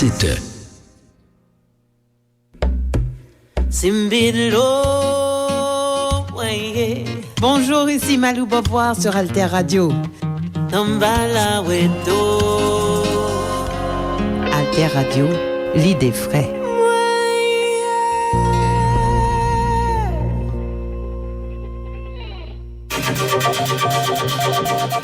17h. Bonjour, ici Malou Boboir sur Alter Radio. Alter Radio, l'idée frais.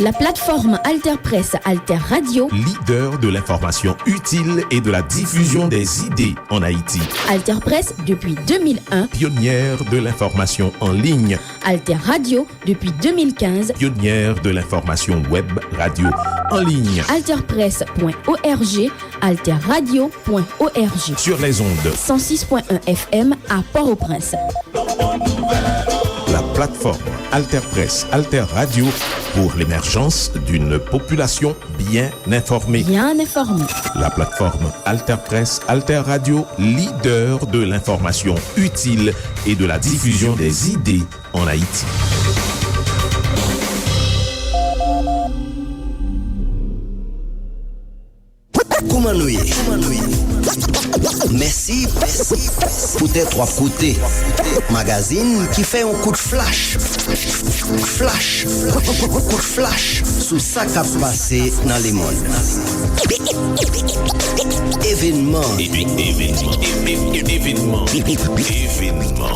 La plateforme Alter Press, Alter Radio, leader de l'information utile et de la diffusion des idées en Haïti. Alter Press depuis 2001, pionnière de l'information en ligne. Alter Radio depuis 2015, pionnière de l'information web radio en ligne. Alterpress.org, alterradio.org. Sur les ondes 106.1 FM à Port-au-Prince. La plateforme Alter Press, Alter Radio pour l'émergence d'une population bien informée. Bien informée. La plateforme Alter Press, Alter Radio, leader de l'information utile et de la diffusion des idées en Haïti. Koumanouye. Merci pour tes trois côtés. Magazine qui fait un coup de flash. Coup de flash sous ça qui a passé dans le monde. Événement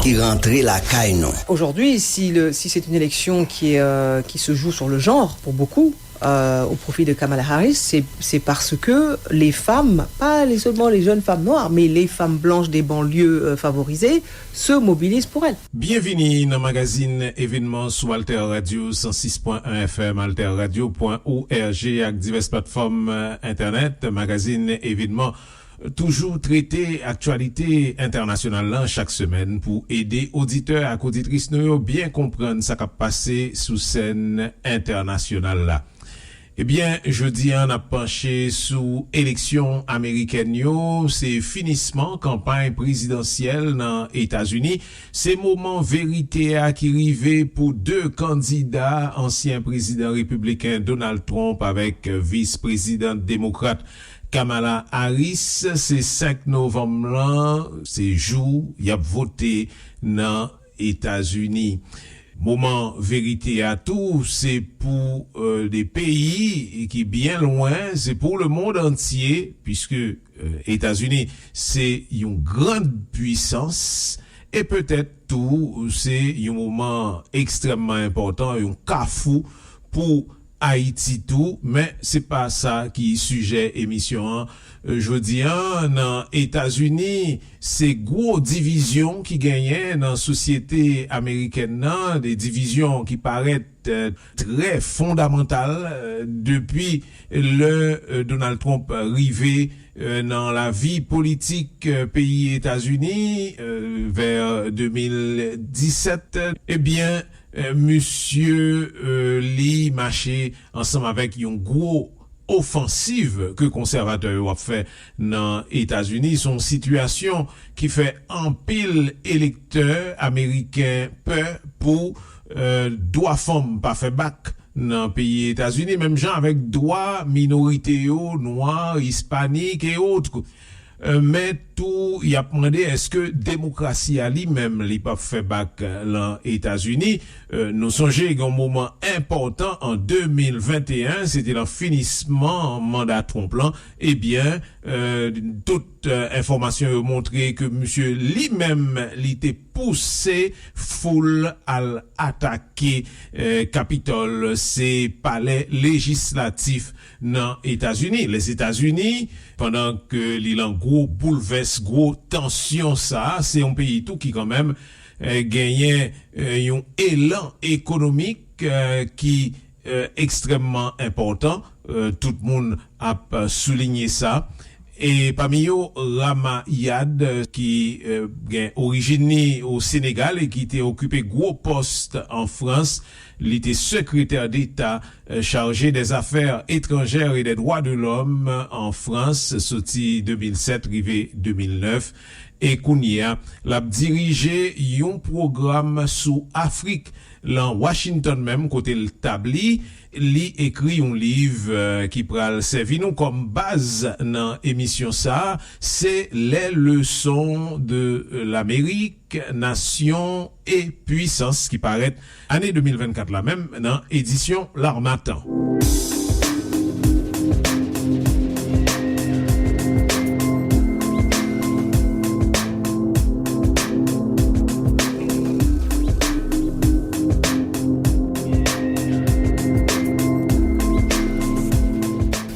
qui rentrait la caille non. Aujourd'hui, si c'est une élection qui se joue sur le genre pour beaucoup, au profit de Kamala Harris, c'est parce que les femmes, pas seulement les jeunes femmes noires, mais les femmes blanches des banlieues favorisées, se mobilisent pour elle. Bienvenue dans le magazine événement sur Alter Radio 106.1 FM, alterradio.org avec diverses plateformes internet, magazine événement toujours traité actualité internationale là, chaque semaine pour aider auditeurs et auditrices nous bien comprendre ce qui a passé sous scène internationale là. Eh bien, jeudi, on a penché sous élection américaine, c'est finissement campagne présidentielle dans États-Unis. C'est moment vérité à qui rivé pour deux candidats, ancien président républicain Donald Trump avec vice-président démocrate Kamala Harris. C'est 5 novembre là, c'est jour, il y a voté dans États-Unis. Moment vérité à tout, c'est pour des pays qui bien loin, c'est pour le monde entier, puisque États-Unis c'est une grande puissance et peut-être tout, c'est un moment extrêmement important, un carrefour pour Haïti tout, mais c'est pas ça qui est sujet émission. Je dis dans États-Unis, c'est gros divisions qui gagnaient dans la société américaine, des divisions qui paraissent très fondamentales depuis le Donald Trump arrivé dans la vie politique pays États-Unis vers 2017. Eh bien, Monsieur Lee marché ensemble avec une gros offensive que conservateurs ont fait dans États-Unis, son situation qui fait un pile électeurs américains peur pour droit femme pas fait bac dans pays États-Unis, même gens avec droit minorité noirs, hispaniques et autres. Mais tout, il a demandé est-ce que démocratie à lui-même li pas fait bac dans États-Unis. Nous songeons un moment important en 2021, c'était le finissement mandat Trump là. Eh bien, toute information a montré que monsieur lui-même était poussé foule à attaquer Capitole, c'est palais législatif dans États-Unis. Les États-Unis, pendant que l'île gros bouleverse, gros tension ça, c'est un pays tout qui quand même gagnait un élan économique qui extrêmement important. Tout le monde a souligné ça. Et parmi eux, Rama Yad, qui est originaire au Sénégal et qui était occupé gros poste en France, il était secrétaire d'État chargé des affaires étrangères et des droits de l'homme en France, sorti 2007, rivé 2009. Et Kounia l'a dirigé un programme sous Afrique, dans Washington même, côté le tabli, li écrit un livre qui pral servi nous comme base dans émission ça, c'est les leçons de l'Amérique, nation et puissance qui paraît année 2024 la même dans édition L'Harmattan.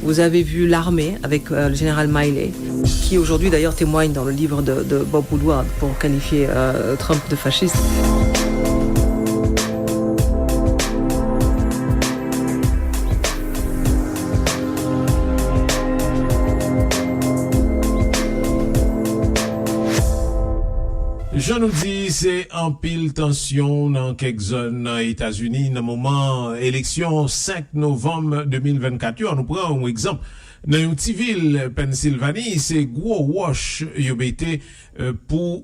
Vous avez vu l'armée avec le général Miley, qui aujourd'hui d'ailleurs témoigne dans le livre de Bob Woodward pour qualifier Trump de fasciste. Je nous dis, c'est en pile tension dans quelques zones dans les États-Unis, dans le moment élection 5 novembre 2024. On nous prend un exemple. Dans une petite ville, Pennsylvanie, c'est gros wash yobete pour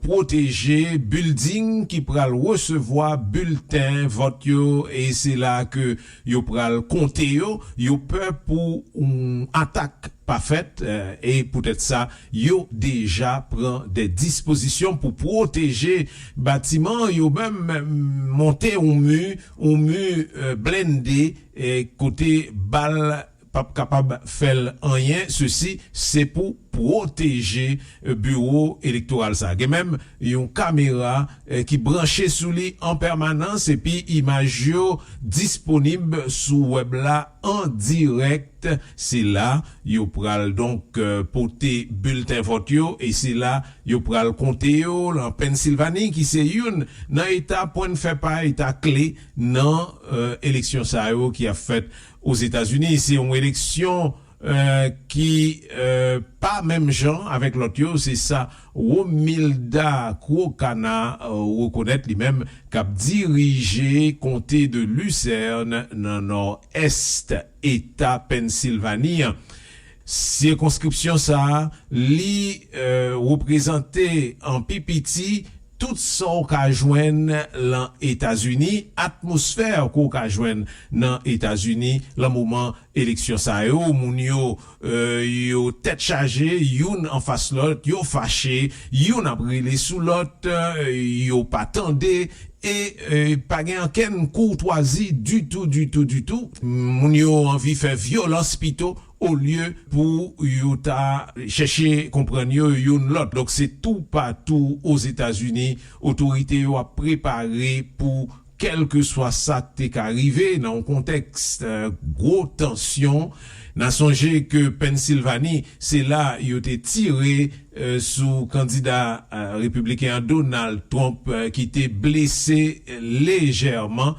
protéger building qui pral recevoir bulletin vote yo, et c'est là que yo pral compter yo peur pour une attaque pas faite et peut-être ça yo déjà prend des dispositions pour protéger bâtiment, yo même monter un mur blindé et côté balle pas capable faire rien. Ceci c'est pour protéger bureau électoral ça. Et même une caméra qui branchée sous lui en permanence et puis image yo disponible sous web là en direct. C'est là yo pral donc porter bulletin vote yo et c'est là yo pral compter yo en Pennsylvanie qui c'est une dans état point de fait pas état clé dans élection ça yo qui a fait aux États-Unis. C'est une élection qui pas même genre avec l'autre, c'est ça Romilda Kwokana reconnaître lui-même qu'a dirigé comté de Lucerne dans nord-est état Pennsylvanie. Circonscription ça li représenté en PPT tout ça qu'a joindre dans États-Unis, atmosphère qu'a joindre dans États-Unis, le moment élection ça yo moun yo tête chargée, youn en face l'autre, yo fâché, youn a brûlé sous l'autre, yo pas tendé et pas gen ken courtoisie du tout. Moun yo envie faire violence pito au lieu pour ta chercher comprendre yon l'autre. Donc c'est tout partout aux États-Unis, autorités ont préparé pour quel que soit ça qui est arrivé dans un contexte gros tension. N'a songé que Pennsylvanie, c'est là il a été tiré sous candidat républicain Donald Trump qui était blessé légèrement.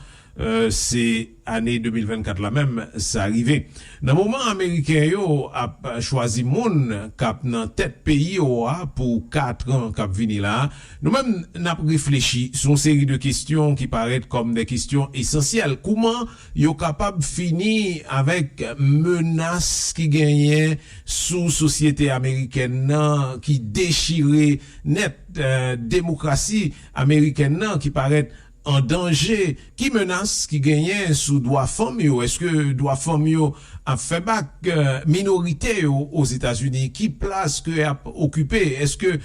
C'est année 2024 la même, ça arrivé. Dans le moment américain yo a choisi moun k'ap nan tête pays yo pour 4 ans k'ap vini là. Nous-mêmes n'a réfléchi sur une série de questions qui paraissent comme des questions essentielles. Comment yo capable finir avec menace qui gagnait sous société américaine nan, qui déchirait net démocratie américaine nan, qui paraît en danger, qui menace, qui gagne sous droit femme yo? Est-ce que droit femme yo a fait bac minorité aux États-Unis? Qui place que a occupé? Est-ce que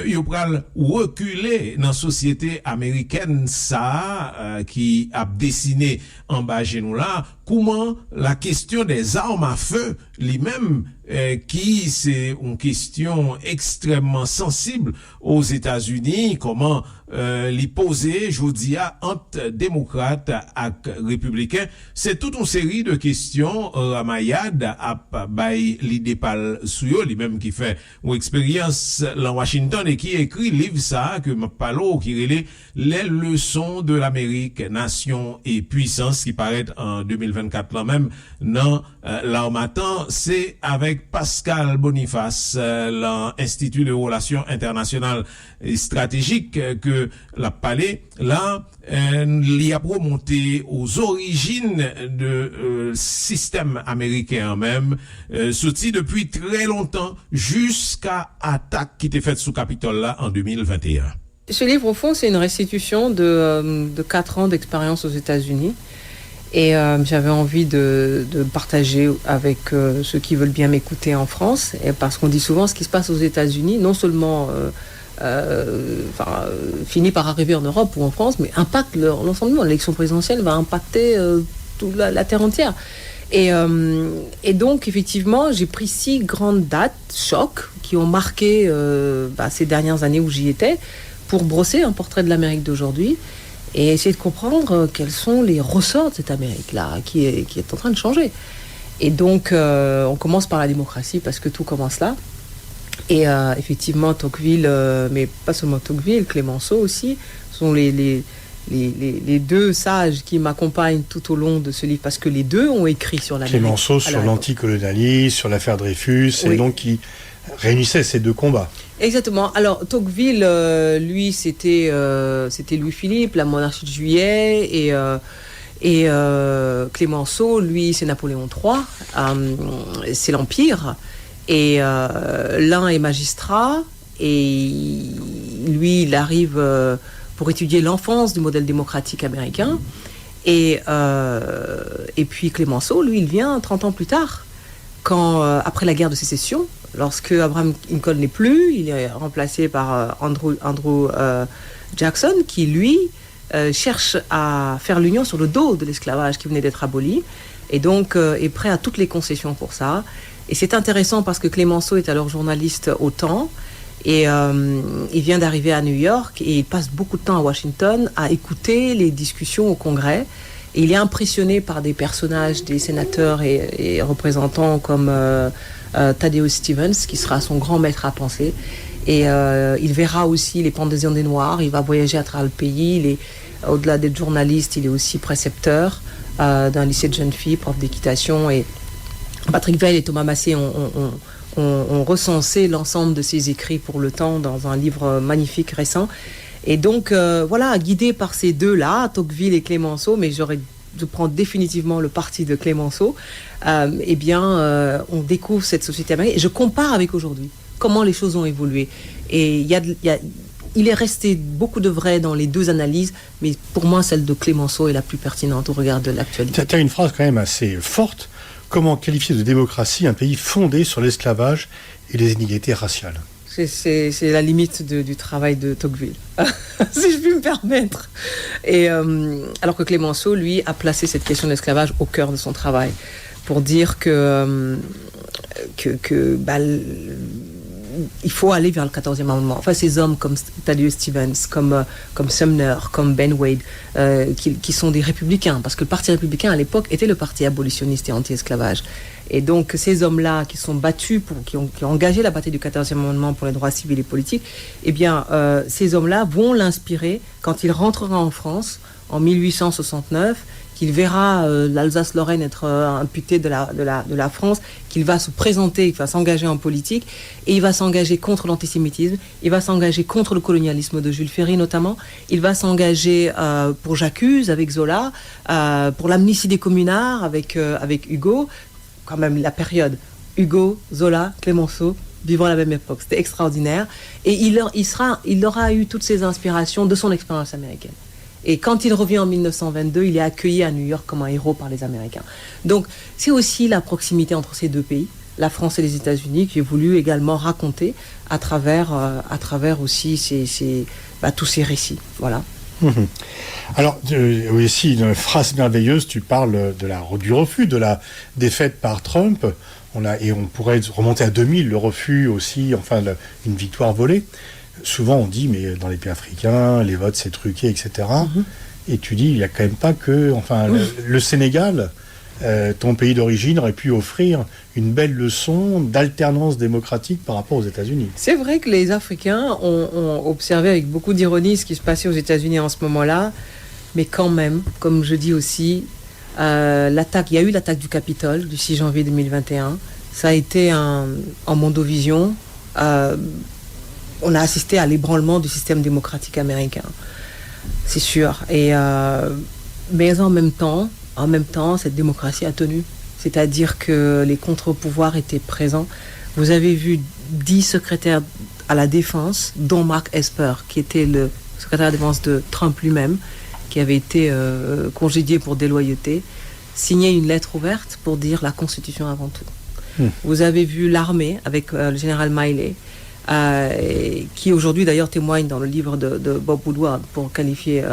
yo pral reculer dans société américaine ça qui a dessiné en bas genou là? Comment la question des armes à feu lui-même qui c'est une question extrêmement sensible aux États-Unis, comment l'y poser, je vous dis, entre démocrates et républicains, c'est toute une série de questions. Ramayad a bay l'idée par souyo, lui-même qui fait une expérience dans Washington et qui écrit livre ça que m'a parlé qui relève les leçons de l'Amérique, nation et puissance, qui paraît en 2024 là même dans l'Harmattan. c'est avec Pascal Boniface, l'Institut de Relations Internationales et Stratégiques, que la palais, là, l'y a remonté aux origines de système américain même, sorti depuis très longtemps, jusqu'à attaque qui était faite sous Capitole là en 2021. Ce livre, au fond, c'est une restitution de 4 ans d'expérience aux États-Unis. Et j'avais envie de partager avec ceux qui veulent bien m'écouter en France, et parce qu'on dit souvent ce qui se passe aux États-Unis, non seulement finit par arriver en Europe ou en France, mais impacte l'ensemble du monde. L'élection présidentielle va impacter toute la terre entière. Et donc, effectivement, j'ai pris 6 grandes dates, chocs, qui ont marqué ces dernières années où j'y étais, pour brosser un portrait de l'Amérique d'aujourd'hui, et essayer de comprendre quels sont les ressorts de cette Amérique-là, qui est en train de changer. Et donc, on commence par la démocratie, parce que tout commence là. Et effectivement, Tocqueville, mais pas seulement Tocqueville, Clemenceau aussi, sont les 2 sages qui m'accompagnent tout au long de ce livre, parce que les 2 ont écrit sur l'Amérique. Clemenceau sur l'anticolonialisme, sur l'affaire Dreyfus, oui. Et donc qui réunissait ces 2 combats. Exactement. Alors Tocqueville, lui, c'était Louis-Philippe, la monarchie de Juillet, et Clemenceau, lui, c'est Napoléon III, c'est l'Empire, et l'un est magistrat, et lui, il arrive pour étudier l'enfance du modèle démocratique américain, et puis Clemenceau, lui, il vient 30 ans plus tard, après la guerre de sécession, lorsque Abraham Lincoln n'est plus, il est remplacé par Andrew Jackson, qui lui cherche à faire l'union sur le dos de l'esclavage qui venait d'être aboli, et donc est prêt à toutes les concessions pour ça. Et c'est intéressant parce que Clemenceau est alors journaliste au Temps, et il vient d'arriver à New York, et il passe beaucoup de temps à Washington à écouter les discussions au Congrès, et il est impressionné par des personnages, des sénateurs et représentants comme Thaddeus Stevens, qui sera son grand maître à penser, et il verra aussi les pendaisons des Noirs, il va voyager à travers le pays, au-delà d'être journaliste, il est aussi précepteur d'un lycée de jeunes filles, prof d'équitation, et Patrick Veil et Thomas Massé ont recensé l'ensemble de ses écrits pour le Temps dans un livre magnifique récent, et donc voilà, guidé par ces 2-là, Tocqueville et Clemenceau, mais je prends définitivement le parti de Clemenceau, on découvre cette société américaine, et je compare avec aujourd'hui, comment les choses ont évolué, et il est resté beaucoup de vrai dans les 2 analyses, mais pour moi celle de Clemenceau est la plus pertinente au regard de l'actualité. Tu as une phrase quand même assez forte: comment qualifier de démocratie un pays fondé sur l'esclavage et les inégalités raciales? C'est la limite du travail de Tocqueville, si je puis me permettre. Et alors que Clemenceau, lui, a placé cette question de l'esclavage au cœur de son travail, pour dire il faut aller vers le 14e amendement. Enfin, ces hommes comme Thaddeus Stevens, comme Sumner, comme Ben Wade, qui sont des républicains, parce que le parti républicain à l'époque était le parti abolitionniste et anti-esclavage. Et donc ces hommes-là qui sont battus, qui ont engagé la bataille du 14e amendement pour les droits civils et politiques, ces hommes-là vont l'inspirer quand il rentrera en France en 1869, qu'il verra l'Alsace-Lorraine être imputée de la France, qu'il va se présenter, qu'il va s'engager en politique, et il va s'engager contre l'antisémitisme, il va s'engager contre le colonialisme de Jules Ferry notamment, il va s'engager pour J'accuse avec Zola, pour l'amnistie des communards avec Hugo, quand même la période Hugo, Zola, Clemenceau, vivant la même époque, c'était extraordinaire, et il aura eu toutes ces inspirations de son expérience américaine. Et quand il revient en 1922, il est accueilli à New York comme un héros par les Américains. Donc, c'est aussi la proximité entre ces 2 pays, la France et les États-Unis, que j'ai voulu également raconter à travers aussi tous ces récits. Voilà. Alors, aussi, une phrase merveilleuse, tu parles du refus de la défaite par Trump. Et on pourrait remonter à 2000, le refus aussi, une victoire volée. Souvent on dit, mais dans les pays africains, les votes c'est truqué, etc. Et tu dis, il n'y a quand même pas que... le Sénégal, ton pays d'origine, aurait pu offrir une belle leçon d'alternance démocratique par rapport aux États-Unis. C'est vrai que les Africains ont observé avec beaucoup d'ironie ce qui se passait aux États-Unis en ce moment-là, mais quand même, comme je dis aussi, il y a eu l'attaque du Capitole du 6 janvier 2021, Ça a été en Mondovision. On a assisté à l'ébranlement du système démocratique américain. C'est sûr. Mais en même temps, cette démocratie a tenu. C'est-à-dire que les contre-pouvoirs étaient présents. Vous avez vu 10 secrétaires à la défense, dont Mark Esper, qui était le secrétaire à la défense de Trump lui-même, qui avait été congédié pour déloyauté, signer une lettre ouverte pour dire la Constitution avant tout. Vous avez vu l'armée avec le général Miley, qui aujourd'hui d'ailleurs témoigne dans le livre de Bob Woodward pour qualifier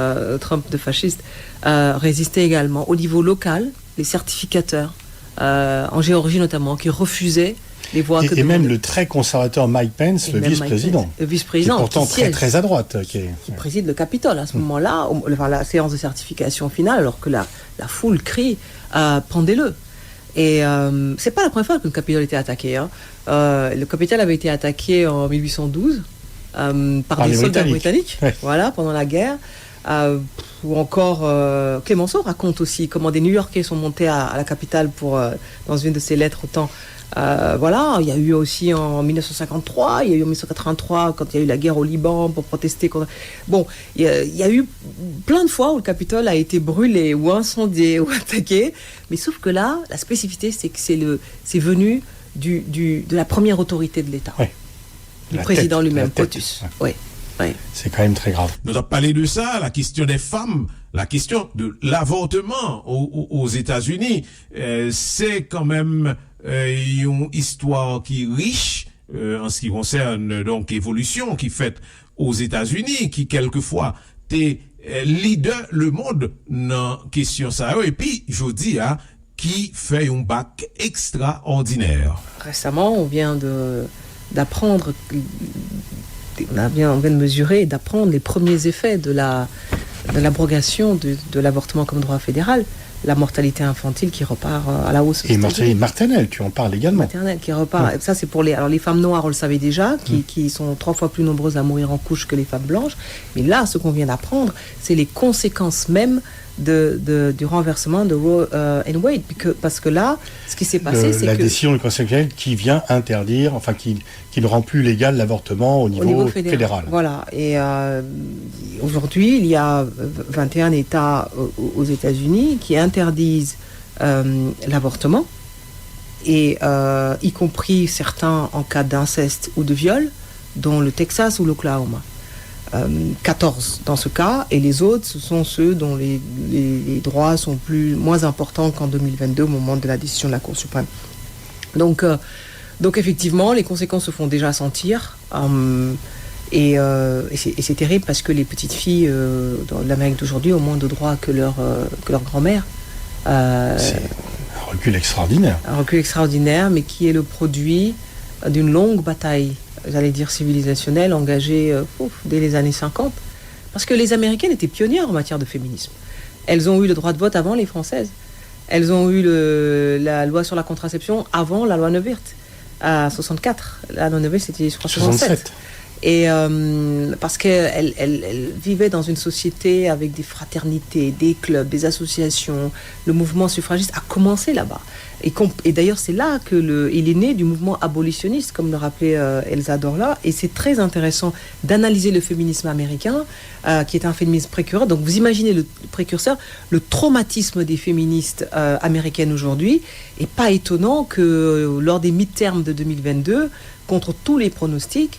Trump de fasciste, résister également. Au niveau local, les certificateurs, en Géorgie notamment, qui refusaient les voix que et même le très conservateur Mike Pence, le vice-président, qui est pourtant très à droite, qui préside le Capitole à ce moment-là, la séance de certification finale, alors que la foule crie pendez-le. Et c'est pas la première fois que le Capitole était attaqué. Le Capitole avait été attaqué en 1812 par des soldats britanniques, ouais. Voilà, pendant la guerre. Ou encore Clémenceau raconte aussi comment des New-Yorkais sont montés à la capitale pour dans une de ses lettres autant. Voilà, il y a eu aussi en 1953, il y a eu en 1983 quand il y a eu la guerre au Liban pour protester contre... Bon, il y a eu plein de fois où le Capitole a été brûlé ou incendié ou attaqué, mais sauf que là, la spécificité, c'est que c'est venu de la première autorité de l'État, ouais. Du président lui-même, POTUS. Ouais. Ouais. C'est quand même très grave. Nous avons parlé de ça, la question des femmes, la question de l'avortement aux États-Unis. C'est quand même une histoire qui est riche en ce qui concerne donc évolution qui fait aux États-Unis, qui quelquefois t'es leader le monde dans question ça. Et puis je dis qui fait un bac extraordinaire. Récemment, on vient d'apprendre. On vient de mesurer et d'apprendre les premiers effets de l'abrogation de l'avortement comme droit fédéral, la mortalité infantile qui repart à la hausse. Et mortalité maternelle, tu en parles également. Maternelle qui repart. Ouais. Ça, c'est pour les femmes noires, on le savait déjà, qui sont 3 fois plus nombreuses à mourir en couche que les femmes blanches. Mais là, ce qu'on vient d'apprendre, c'est les conséquences même du renversement de Roe and Wade, parce que là, ce qui s'est passé, c'est que... La décision du Conseil constitutionnel qui vient interdire, enfin qui ne rend plus légal l'avortement au niveau fédéral. Voilà, et aujourd'hui, il y a 21 États aux États-Unis qui interdisent l'avortement, et y compris certains en cas d'inceste ou de viol, dont le Texas ou l'Oklahoma. 14 dans ce cas, et les autres, ce sont ceux dont les droits sont moins importants qu'en 2022 au moment de la décision de la Cour suprême. Donc effectivement, les conséquences se font déjà sentir, et c'est terrible parce que les petites filles dans l'Amérique d'aujourd'hui ont moins de droits que leur grand-mère. C'est un recul extraordinaire. Un recul extraordinaire, mais qui est le produit d'une longue bataille, j'allais dire civilisationnelle, engagée dès les années 50. Parce que les Américaines étaient pionnières en matière de féminisme. Elles ont eu le droit de vote avant les Françaises. Elles ont eu la loi sur la contraception avant la loi Neuwirth, à 64. La loi Neuwirth, c'était, je crois, 67. Et parce qu'elles vivaient dans une société avec des fraternités, des clubs, des associations. Le mouvement suffragiste a commencé là-bas. Et d'ailleurs, c'est là il est né du mouvement abolitionniste, comme le rappelait Elsa Dorla. Et c'est très intéressant d'analyser le féminisme américain, qui est un féminisme précurseur. Donc, vous imaginez le précurseur, le traumatisme des féministes américaines aujourd'hui. Et pas étonnant que lors des midterms de 2022, contre tous les pronostics,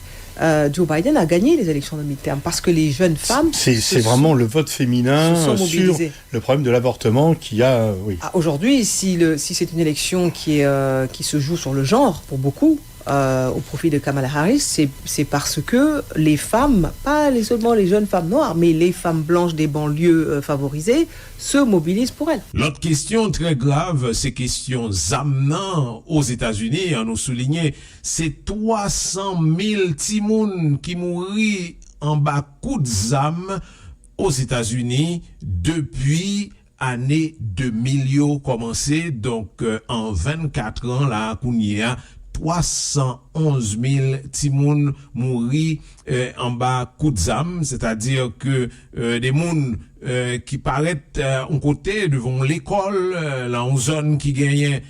Joe Biden a gagné les élections de midterm parce que les jeunes femmes... C'est vraiment le vote féminin sur le problème de l'avortement qui a... Oui. Aujourd'hui, si c'est une élection qui se joue sur le genre, pour beaucoup, au profit de Kamala Harris, c'est parce que les femmes, pas seulement les jeunes femmes noires, mais les femmes blanches des banlieues favorisées, se mobilisent pour elles. L'autre question très grave, c'est question amenant aux États-Unis, on nous soulignait, c'est 300 000 timoun qui mourit en bas coup de zam aux États-Unis depuis année 2000 commencé, donc en 24 ans là, Kounia, 311 000 timoun mouri en bas coup de zam, c'est-à-dire que des moun qui paraît en côté devant l'école, là en zone qui gagne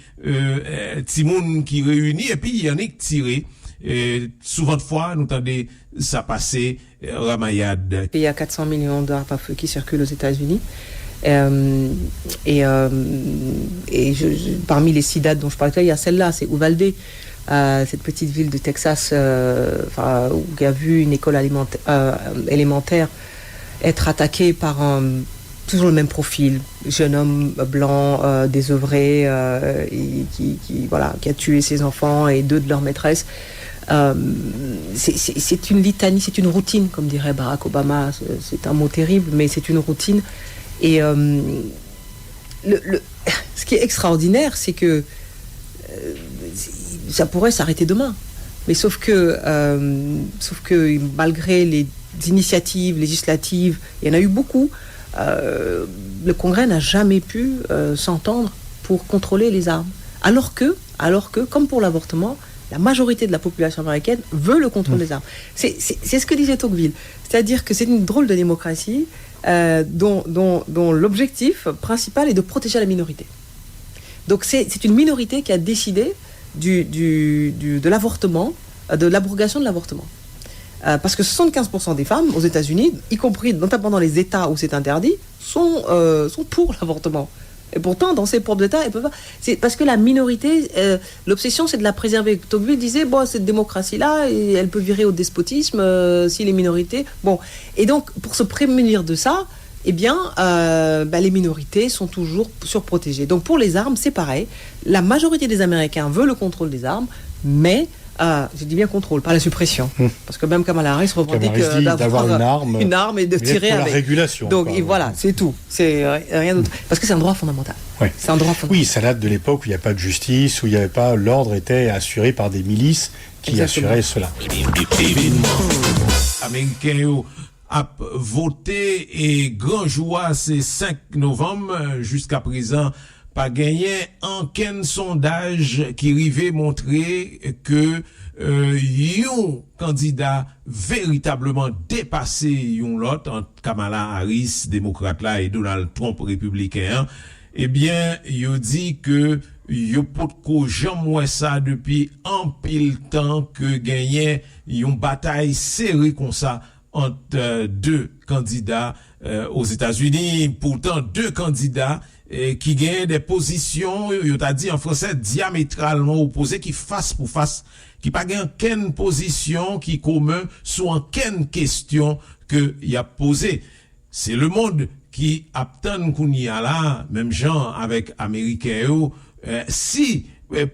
timoun qui réunit, et puis il y en a qui tiré. Et souvent de fois, nous entendons ça passer ramayade. Il y a 400 millions d'armes à feu qui circulent aux États-Unis. Parmi les 6 dates dont je parlais, il y a celle-là, c'est Uvalde, cette petite ville de Texas, où il y a vu une école élémentaire être attaquée par toujours le même profil, jeune homme blanc, désœuvré, qui a tué ses enfants et 2 de leurs maîtresses. C'est une litanie, c'est une routine, comme dirait Barack Obama. C'est un mot terrible, mais c'est une routine. Et ce qui est extraordinaire, c'est que ça pourrait s'arrêter demain. Mais sauf que malgré les initiatives législatives, il y en a eu beaucoup, le Congrès n'a jamais pu s'entendre pour contrôler les armes. Alors que, comme pour l'avortement, la majorité de la population américaine veut le contrôle des armes. C'est ce que disait Tocqueville. C'est-à-dire que c'est une drôle de démocratie dont l'objectif principal est de protéger la minorité. Donc c'est une minorité qui a décidé de l'avortement, de l'abrogation de l'avortement. Parce que 75% des femmes aux États-Unis, y compris notamment dans les États où c'est interdit, sont pour l'avortement. Et pourtant, dans ces propres États, elles peuvent pas. C'est parce que la minorité, l'obsession, c'est de la préserver. Tocqueville disait, cette démocratie-là, elle peut virer au despotisme si les minorités. Bon, et donc, pour se prémunir de ça, eh bien, les minorités sont toujours surprotégées. Donc, pour les armes, c'est pareil. La majorité des Américains veut le contrôle des armes, mais je dis bien contrôle, pas la suppression. Parce que même Kamala Harris revendique d'avoir une arme et de tirer avec. La régulation. Donc, et voilà, c'est tout. C'est rien d'autre. Parce que c'est un droit fondamental. Ouais. C'est un droit fondamental. Oui, ça date de l'époque où il n'y a pas de justice, où il n'y avait pas, l'ordre était assuré par des milices qui assuraient cela. Américains a voté et grand joie c'est 5 novembre jusqu'à présent pas gagné aucun sondage qui rivait montrer que yon candidat véritablement dépassé yon l'autre entre Kamala Harris démocrate là et Donald Trump républicain. Eh bien yo dit que yo pot ko jamais ça depuis un pile temps que gagné yon bataille serrée comme ça entre 2 candidats aux États-Unis, pourtant 2 candidats qui gagnent des positions, yo t'a dit en français, diamétralement opposées, qui face pour face, qui pas gagnent aucune position qui commun sur aucune question que y a posé. C'est le monde qui attend qu'on y a là, même gens avec Américains, si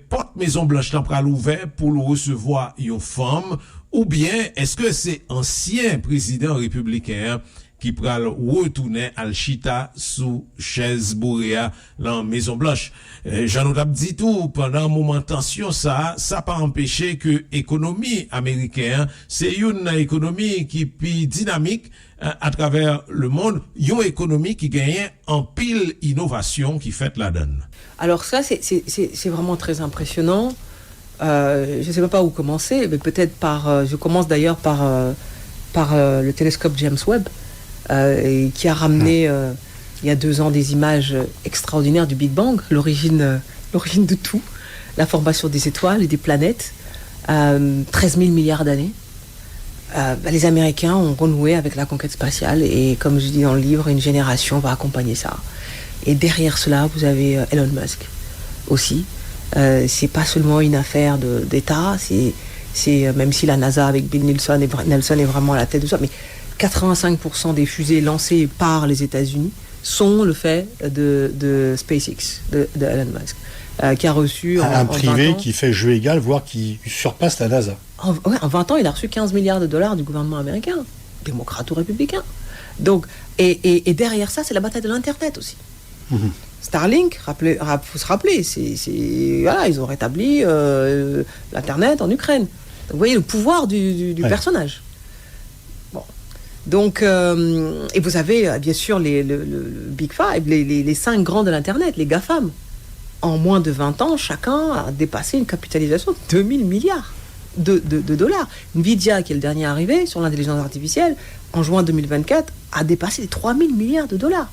porte Maison Blanche là pral ouvert pour le recevoir une femme, ou bien est-ce que c'est ancien président républicain qui pral retourner al chita sous chaise boréa dans Maison Blanche. Jean Otap dit tout pendant un moment tension ça pas empêché que économie américaine c'est une économie qui plus dynamique à travers le monde, une économie qui gagne en pile innovation qui fait la donne. Alors ça c'est vraiment très impressionnant. Je sais pas où commencer, mais peut-être je commence d'ailleurs par le télescope James Webb. Qui a ramené il y a 2 ans des images extraordinaires du Big Bang, l'origine de tout, la formation des étoiles et des planètes, 13 000 milliards d'années. Les Américains ont renoué avec la conquête spatiale et comme je dis dans le livre, une génération va accompagner ça. Et derrière cela, vous avez Elon Musk aussi. C'est pas seulement une affaire d'État, c'est même si la NASA avec Bill Nelson est vraiment à la tête de ça, mais 85% des fusées lancées par les États-Unis sont le fait de SpaceX, de Elon Musk, qui a reçu un privé qui fait jeu égal, voire qui surpasse la NASA. En 20 ans, il a reçu 15 milliards de dollars du gouvernement américain, démocrate ou républicain. Donc, et derrière ça, c'est la bataille de l'Internet aussi. Mm-hmm. Starlink, faut se rappeler, voilà, ils ont rétabli l'Internet en Ukraine. Donc, vous voyez le pouvoir du personnage. Donc, et vous avez bien sûr le Big Five, les 5 grands de l'Internet, les GAFAM. en moins de 20 ans, chacun a dépassé une capitalisation de 2000 milliards de dollars. Nvidia, qui est le dernier arrivé sur l'intelligence artificielle, en juin 2024, a dépassé les 3000 milliards de dollars.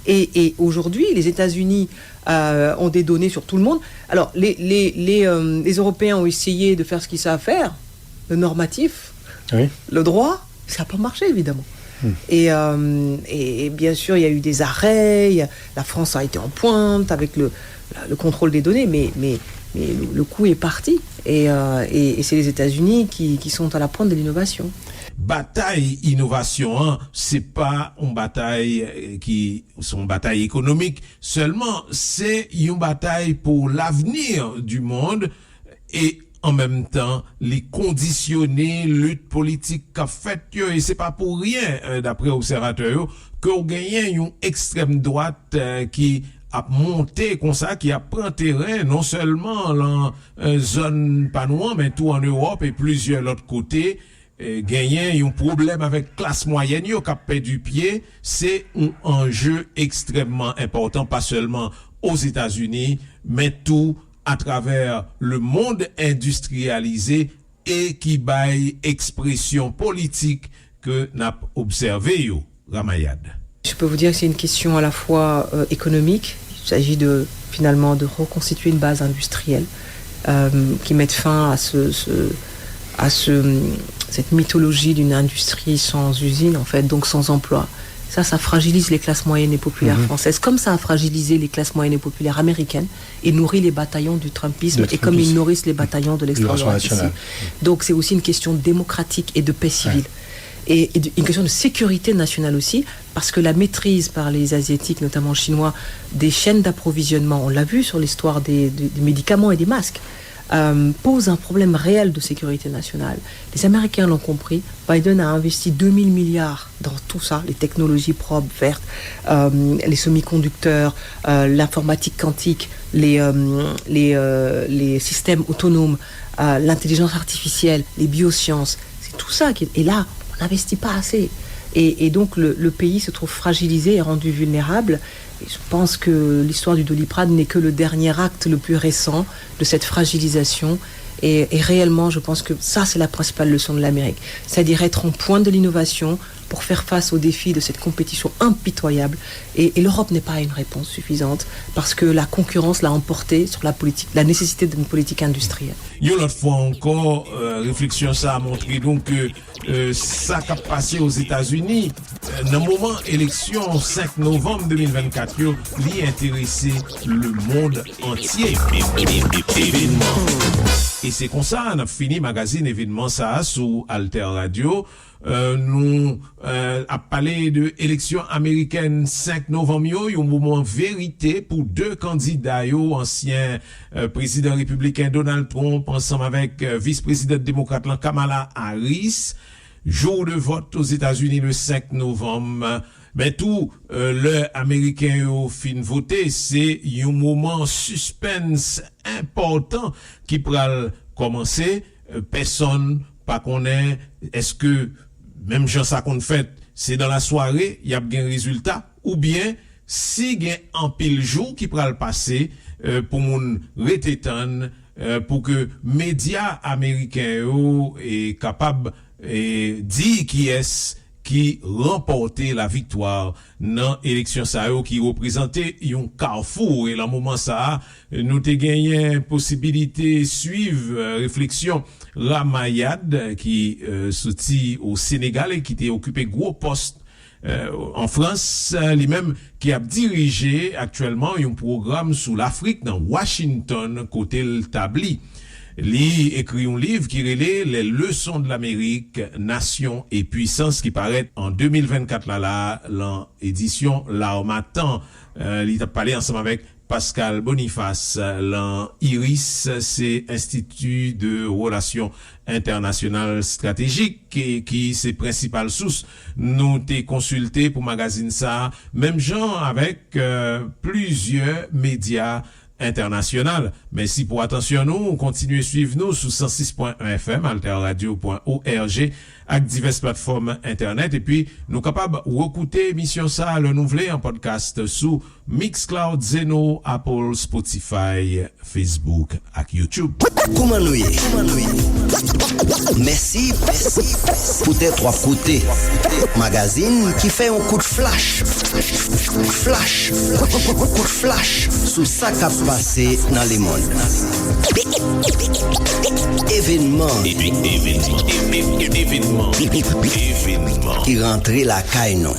Et aujourd'hui, les États-Unis ont des données sur tout le monde. Alors, les Européens ont essayé de faire ce qu'ils savent faire, le normatif, oui. Le droit, ça n'a pas marché, évidemment. Et bien sûr, il y a eu des arrêts, la France a été en pointe avec le contrôle des données, mais le coup est parti. Et c'est les États-Unis qui sont à la pointe de l'innovation. Bataille innovation, c'est pas une bataille qui sont bataille économique seulement, c'est une bataille pour l'avenir du monde et en même temps les conditionner lutte politique qu'a fait et c'est pas pour rien d'après observateurs qu'on gagne une extrême droite qui a monté comme ça, qui a pris terrain non seulement dans zone panois mais tout en Europe et plusieurs autres côtés. Gagner un problème avec classe moyenne qui a perdu pied, c'est un enjeu extrêmement important, pas seulement aux États-Unis, mais tout à travers le monde industrialisé et qui baille expression politique que n'a observé Ramayad. Je peux vous dire que c'est une question à la fois économique, il s'agit finalement de reconstituer une base industrielle qui mette fin à cette mythologie d'une industrie sans usine, en fait, donc sans emploi. Ça fragilise les classes moyennes et populaires françaises, comme ça a fragilisé les classes moyennes et populaires américaines et nourrit les bataillons du Trumpisme et comme ils nourrissent les bataillons de l'extrême droite ici. Donc c'est aussi une question démocratique et de paix civile. Et une question de sécurité nationale aussi, parce que la maîtrise par les Asiatiques, notamment chinois, des chaînes d'approvisionnement, on l'a vu sur l'histoire des médicaments et des masques, pose un problème réel de sécurité nationale. Les Américains l'ont compris. Biden a investi 2000 milliards dans tout ça, les technologies propres, vertes, les semi-conducteurs, l'informatique quantique, les systèmes autonomes, l'intelligence artificielle, les biosciences. C'est tout ça et là, on n'investit pas assez. Et donc, le pays se trouve fragilisé et rendu vulnérable. Et je pense que l'histoire du Doliprane n'est que le dernier acte le plus récent de cette fragilisation. Et réellement, je pense que ça, c'est la principale leçon de l'Amérique. C'est-à-dire être en pointe de l'innovation pour faire face aux défis de cette compétition impitoyable. Et l'Europe n'est pas une réponse suffisante parce que la concurrence l'a emporté sur la nécessité d'une politique industrielle. L'autre fois encore, réflexion ça a montré donc que ça a passé aux États-Unis dans le moment élection 5 novembre 2024, l'y intéressé le monde entier. Événement. Et c'est comme ça, on a fini magazine événement ça sous Alter Radio. Nous a parlé de élection américaine 5 novembre, un moment vérité pour deux candidats, ancien président républicain Donald Trump ensemble avec vice-président démocrate Kamala Harris. Jour de vote aux États-Unis le 5 novembre. Mais tout le américain au fin voté, c'est un moment suspense important qui pourra commencer. Personne pas connaît. Est-ce que même gens ça qu'on fait, c'est dans la soirée, il y a bien résultat, ou bien si il y a un pile jour qui pourra le passer pour mon rététan, pour que médias américains est capable de dire qui est qui remportait la victoire dans l'élection ça qui représentait un carrefour et la moment ça nous te gagné possibilité suivre réflexion Ramayad qui sorti au Sénégal et qui était occupé gros poste en France, lui-même qui a dirigé actuellement un programme sur l'Afrique dans Washington côté le Tabli. Li écrit un livre qui relaie les leçons de l'Amérique, nation et puissance qui paraît en 2024 là l'édition L'Harmattan. Il a parlé ensemble avec Pascal Boniface, l'IRIS, c'est Institut de Relations Internationales Stratégiques qui c'est principale source. Nous t'ai consulté pour magazine ça, même genre avec plusieurs médias international. Merci pour attention nous. Continuez suivre nous sur 106.1 FM, alterradio.org, ak diverses plateformes internet. Et puis, nous capables d'écouter émission ça, le nouvelé en podcast sous Mixcloud, Zeno, Apple, Spotify, Facebook ak YouTube. Koumanouye. Merci pou te trois côtés. Magazine qui fait un coup de flash. Coup de flash sous ça qui a passé dans le monde. Événement qui rentrait la caille non.